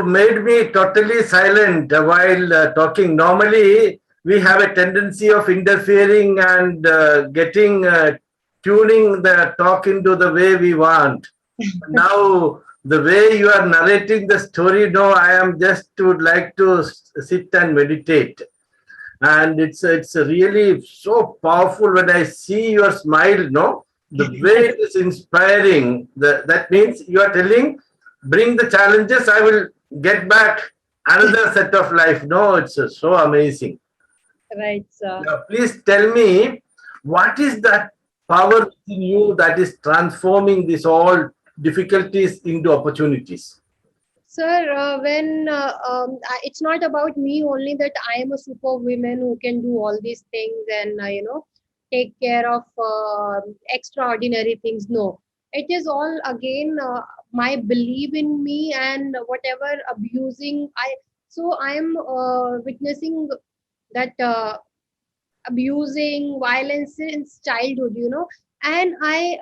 made me totally silent while talking. Normally, we have a tendency of interfering and tuning the talk into the way we want. Now, the way you are narrating the story, no, I am just would like to sit and meditate. And it's really so powerful when I see your smile. No, the way it is inspiring. That means you are telling, bring the challenges. I will get back another set of life. No, it's so amazing. Right, sir. Now, please tell me, what is that power in you that is transforming these all difficulties into opportunities? Sir, it's not about me only that I am a super woman who can do all these things and, take care of extraordinary things. No, it is all again my belief in me and whatever abusing so I am witnessing that abusing violence since childhood, and I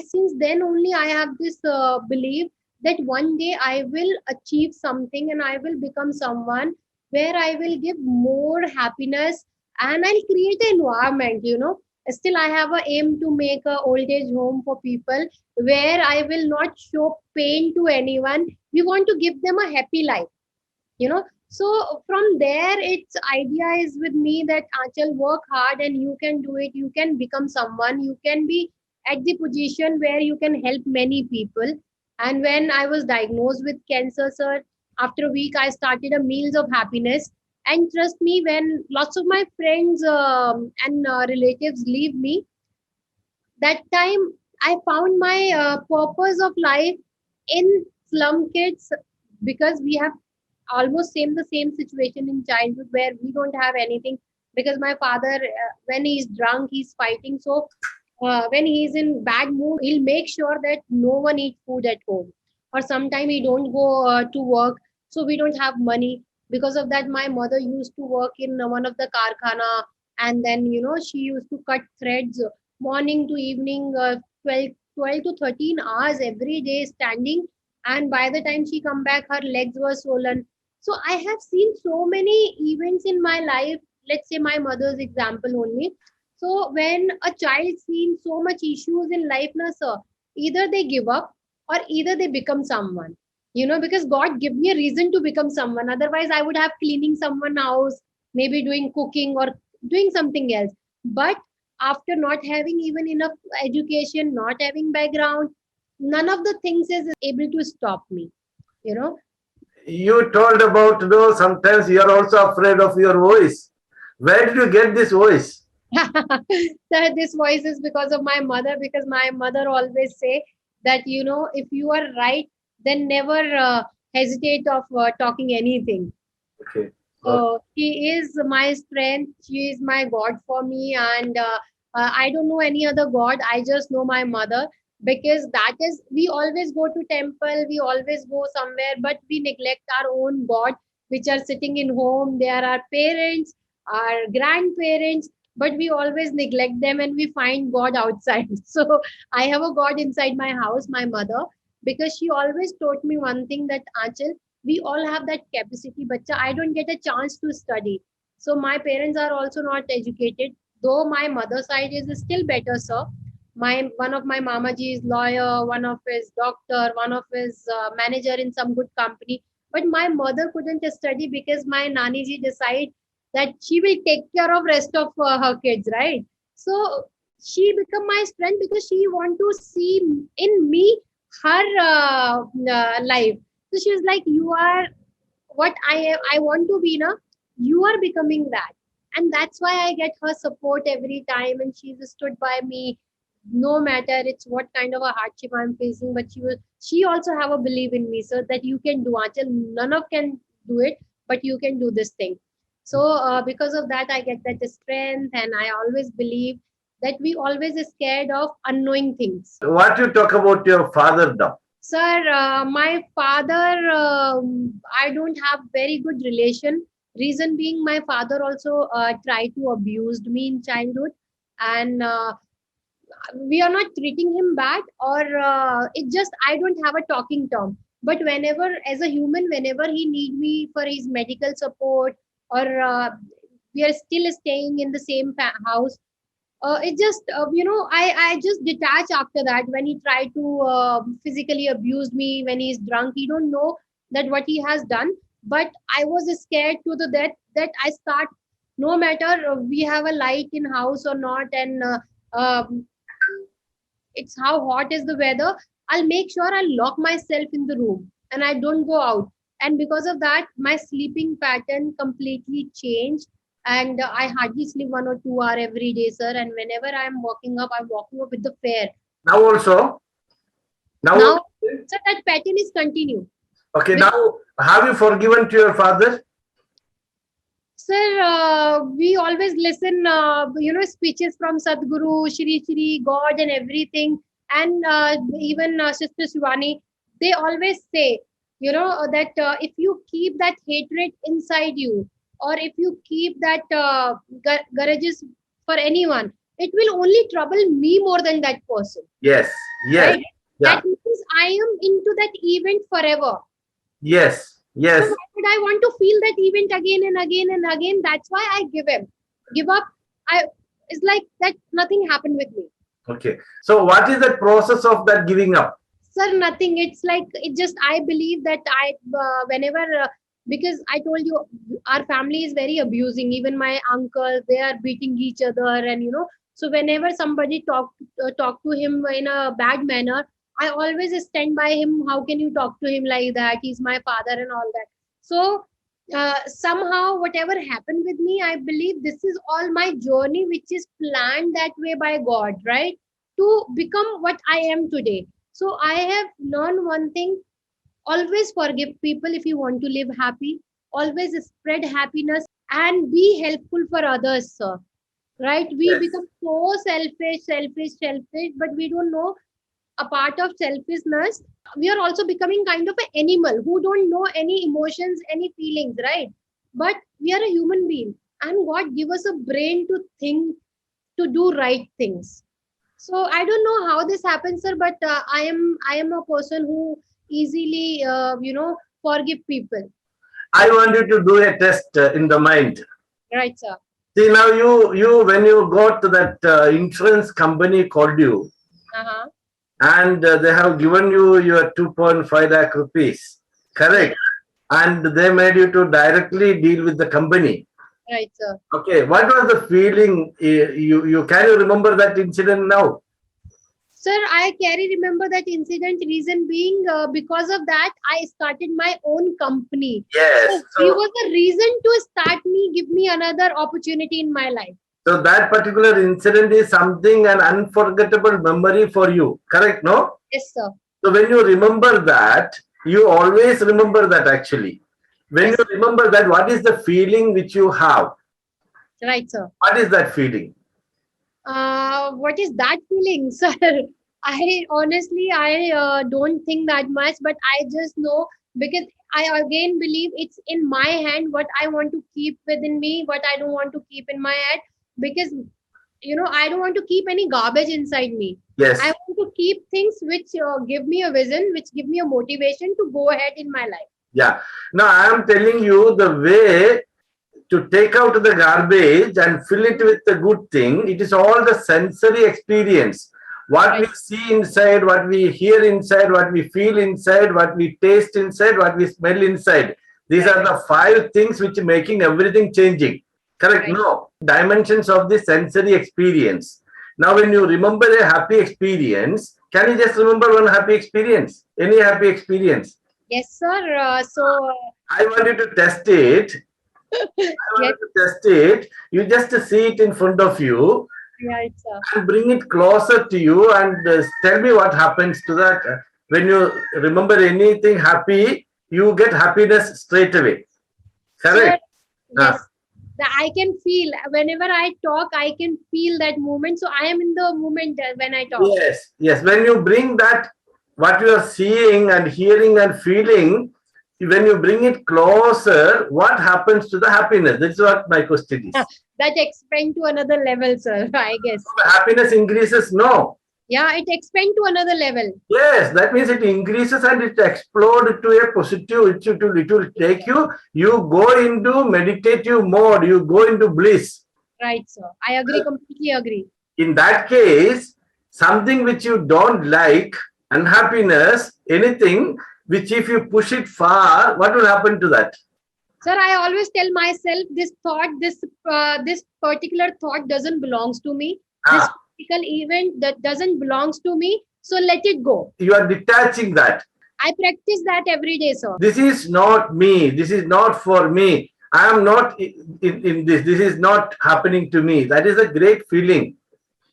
since then only I have this belief that one day I will achieve something and I will become someone where I will give more happiness and I'll create an environment, still I have a aim to make a old age home for people where I will not show pain to anyone. We want to give them a happy life, so from there its idea is with me that Achal, work hard and you can do it, you can become someone, you can be at the position where you can help many people. And when I was diagnosed with cancer, sir, after a week I started a meals of happiness. And trust me, when lots of my friends and relatives leave me, that time I found my purpose of life in slum kids, because we have almost same situation in childhood where we don't have anything, because my father when he's drunk he's fighting, so when he's in bad mood he'll make sure that no one eats food at home, or sometime he don't go to work, so we don't have money. Because of that my mother used to work in one of the karkhana, and then she used to cut threads morning to evening, 12 to 13 hours every day standing, and by the time she come back her legs were swollen. So I have seen so many events in my life. Let's say my mother's example only. So when a child sees so much issues in life, na sir, either they give up or either they become someone. Because God give me a reason to become someone. Otherwise, I would have cleaning someone's house, maybe doing cooking or doing something else. But after not having even enough education, not having background, none of the things is able to stop me. You know, You told about, sometimes you are also afraid of your voice. Where did you get this voice? that this voice is because of my mother, because my mother always say that if you are right, then never hesitate of talking anything. Okay. So she is my strength, she is my god for me, and I don't know any other god, I just know my mother. Because that is, we always go to temple, we always go somewhere, but we neglect our own god which are sitting in home. They are our parents, our grandparents, but we always neglect them and we find god outside. So I have a god inside my house, my mother, because she always taught me one thing, that Achal, we all have that capacity, but I don't get a chance to study. So my parents are also not educated, though my mother side is still better, sir. My one of my mamaji is lawyer, one of his doctor, one of his manager in some good company. But my mother couldn't study because my nani ji decided that she will take care of rest of her kids, right? So she become my strength because she want to see in me her life. So she was like, "You are what I am. I want to be, na. You are becoming that." And that's why I get her support every time, and she's stood by me, no matter it's what kind of a hardship I'm facing. But she also have a belief in me, so that you can do, Achal. None of can do it, but you can do this thing. So because of that, I get that strength, and I always believe that we always scared of unknowing things. What you talk about your father now? Sir, my father, I don't have very good relation. Reason being, my father also tried to abuse me in childhood, and we are not treating him bad, or it just I don't have a talking term. But whenever, as a human, whenever he need me for his medical support, or we are still staying in the same house, it just I just detach after that. When he tried to physically abuse me when he's drunk, he don't know that what he has done, but I was scared to the death that I start, no matter we have a light in house or not, and um, it's how hot is the weather, I'll make sure I lock myself in the room and I don't go out. And because of that, my sleeping pattern completely changed. And I hardly sleep 1 or 2 hours every day, sir. And whenever I'm walking up, I'm walking up with the fear. Now also, now Now, also? so that pattern is continue. Okay, Because, now have you forgiven to your father? sir, we always listen, speeches from Sadhguru, Shri Shri, God, and everything. And even Sister Shivani, they always say, that if you keep that hatred inside you, or if you keep that garages for anyone, it will only trouble me more than that person, Yes, yes, right? yeah, That means I am into that event forever. yes, So yes. why would I want to feel that event again and again and again? That's why I give up. I It's like that nothing happened with me. Okay. So what is the process of that giving up? Sir, nothing. It's like it just I believe that I whenever because I told you our family is very abusing. Even my uncle, they are beating each other, and so whenever somebody talk to him in a bad manner, I always stand by him. How can you talk to him like that? He's my father and all that. So somehow whatever happened with me, I believe this is all my journey, which is planned that way by God, right? To become what I am today. So I have learned one thing: always forgive people if you want to live happy, always spread happiness, and be helpful for others, sir. Right? We Yes. become so selfish, but we don't know a part of selfishness. We are also becoming kind of an animal who don't know any emotions, any feelings, right? But we are a human being, and God give us a brain to think, to do right things. So I don't know how this happens, sir, but I am a person who easily forgive people. I want you to do a test in the mind. Right, sir. See now you when you got to that insurance company called you Uh-huh. and they have given you your 2.5 lakh rupees, Yes, correct? And they made you to directly deal with the company. right, sir. Okay, what was the feeling? You can you remember that incident now? Sir, I carry remember that incident. Reason being, because of that, I started my own company. Yes. So he So was the reason to start me, give me another opportunity in my life. so that particular incident is something an unforgettable memory for you, correct? No. Yes, sir. So when you remember that, you always remember that actually. When you Yes, remember that, what is the feeling which you have? right, sir. What is that feeling? What is that feeling, sir? I don't think that much, but I just know because I again believe it's in my hand what I want to keep within me, what I don't want to keep in my head, because I don't want to keep any garbage inside me. I Yes. want to keep things which give me a vision, which give me a motivation to go ahead in my life. Yeah. Now I am telling you the way to take out the garbage and fill it with the good thing. It is all the sensory experience. What we Right, see inside, what we hear inside, what we feel inside, what we taste inside, what we smell inside. These right, are the five things which are making everything changing. Correct? right. No. Dimensions of the sensory experience. Now, when you remember a happy experience, can you just remember one happy experience? Any happy experience? Yes, sir. So, I want you to test it. I yes, wanted to test it. You just see it in front of you right, sir. and bring it closer to you and tell me what happens to that. When you remember anything happy, you get happiness straight away. Sir, Correct? Ah, yes, I can feel whenever I talk, I can feel that moment. So I am in the moment when I talk. yes, yes. When you bring that, what you are seeing and hearing and feeling, when you bring it closer, what happens to the happiness? That's what my question is. That expand to another level, sir. I guess. Happiness increases? No. Yeah, it expand to another level. Yes, that means it increases and it explodes to a positive. It will take you. You go into meditative mode. You go into bliss. Right, sir. I agree, completely agree. In that case, something which you don't like, unhappiness, anything which if you push it far, what will happen to that? Sir, I always tell myself this thought, this particular thought doesn't belongs to me. This Ah, particular event that doesn't belongs to me. So let it go. you are detaching that. I practice that every day, sir. This is not me. This is not for me. I am not in this. This is not happening to me. That is a great feeling.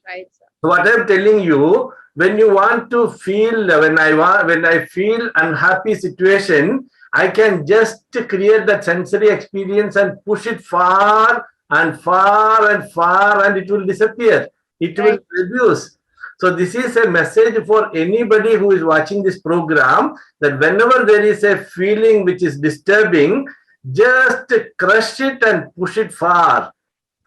Right, sir. So what I'm telling you, when you want to feel, when I feel unhappy situation, I can just create that sensory experience and push it far and far and far, and it will disappear. It will Right. reduce. So this is a message for anybody who is watching this program, that whenever there is a feeling which is disturbing, just crush it and push it far.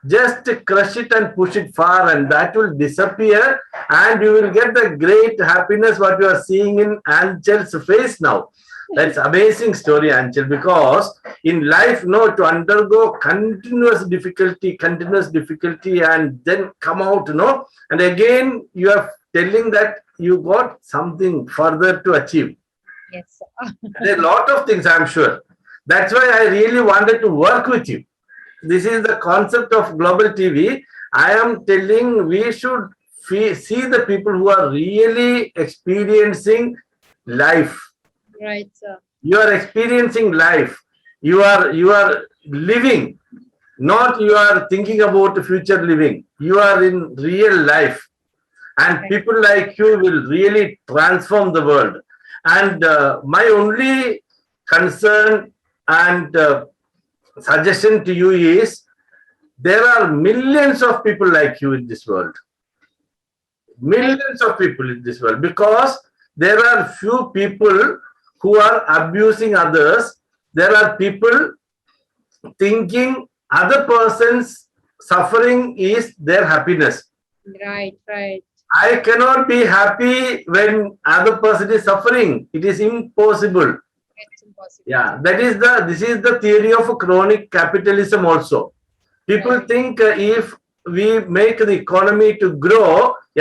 Just crush it and push it far, and that will disappear, and you will get the great happiness what you are seeing in Anchal's face now. That's amazing story, Anchal, because in life, no, to undergo continuous difficulty, and then come out, no, and again you are telling that you got something further to achieve. Yes, sir. There are a lot of things, I'm sure. That's why I really wanted to work with you. This is the concept of global TV. I am telling we should see the people who are really experiencing life. Right, sir. You are experiencing life. You are living, not you are thinking about future living. You are in real life, and Right. people like you will really transform the world. And my only concern and suggestion to you is, there are millions of people like you in this world, Right. millions of people in this world, because there are few people who are abusing others. There are people thinking other person's suffering is their happiness. Right. Right. I cannot be happy when other person is suffering. It is impossible. It's impossible. Yeah, that is the this is the theory of chronic capitalism also. People Right. think if we make the economy to grow,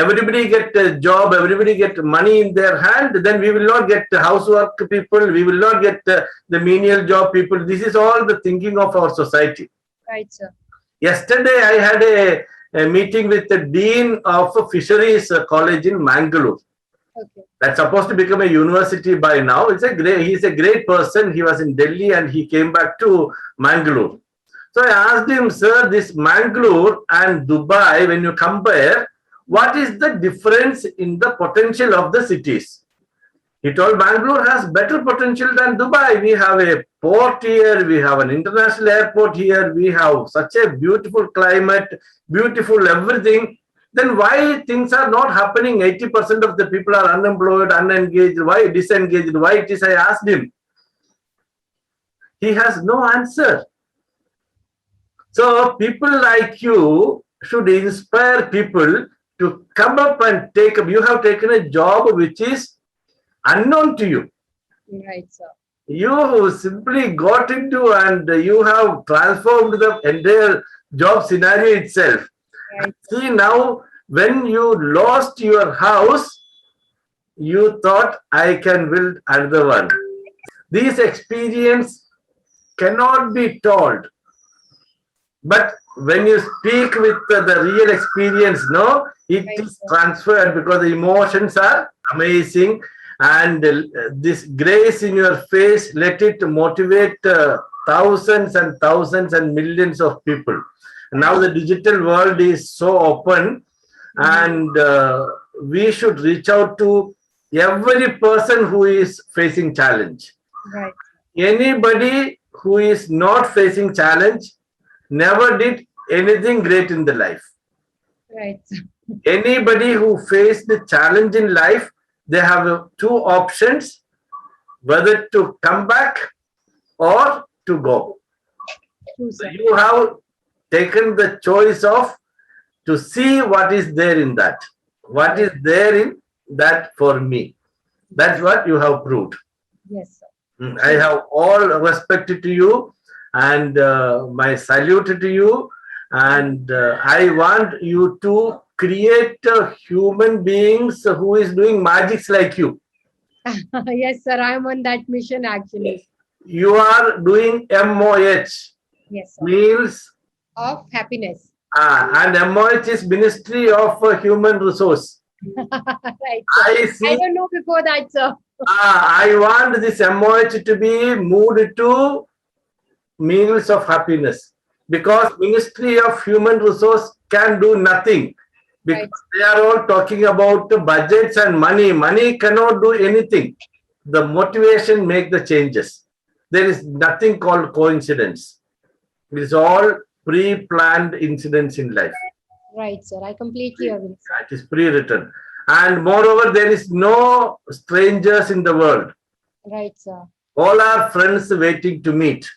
everybody get a job, everybody get money in their hand, then we will not get housework people, we will not get the menial job people. This is all the thinking of our society. Right, sir. Yesterday, I had a meeting with the dean of fisheries college in Mangalore. Okay. That's supposed to become a university by now. He's a great person. He was in Delhi and he came back to Mangalore. So I asked him, sir, this Mangalore and Dubai, when you compare, what is the difference in the potential of the cities? He told Bangalore has better potential than Dubai. We have a port here, we have an international airport here, we have such a beautiful climate, beautiful everything. Then why things are not happening? 80% of the people are unemployed, unengaged, why disengaged? Why it is? I asked him. He has no answer. So people like you should inspire people to come up and take up. You have taken a job which is unknown to you. Right, sir. You simply got into and you have transformed the entire job scenario itself. Right, sir. See now, when you lost your house, you thought I can build another one. These experience cannot be told, but when you speak with the real experience, no, it Right, is sir. transferred because the emotions are amazing, and this grace in your face, let it motivate thousands and thousands and millions of people. Now Right. the digital world is so open, Mhm. and we should reach out to every person who is facing challenge. Right. Anybody who is not facing challenge never did anything great in the life. Right, sir. Anybody who faced the challenge in life, they have two options, whether to come back or to go. True, So sir. you have taken the choice of to see what is there in that. What is Yes. there in that for me? That's Yes. what you have proved. Yes, sir. I True. have all respect to you and my salute to you. And I want you to create human beings who is doing magics like you. Yes, sir. I'm on that mission actually. You are doing MOH, Yes, sir. meals, Of happiness. and MOH is Ministry of Human Resource. Right, sir. I I see. don't know before that, sir. I want this MOH to be moved to meals of happiness, because Ministry of Human Resource can do nothing, Right. because they are all talking about the budgets and money. Money cannot do anything. The motivation make the changes. There is nothing called coincidence. It is all pre-planned incidents in life. Right, sir. I completely agree, sir. It is pre-written. And moreover, there is no strangers in the world. Right, sir. All are friends waiting to meet.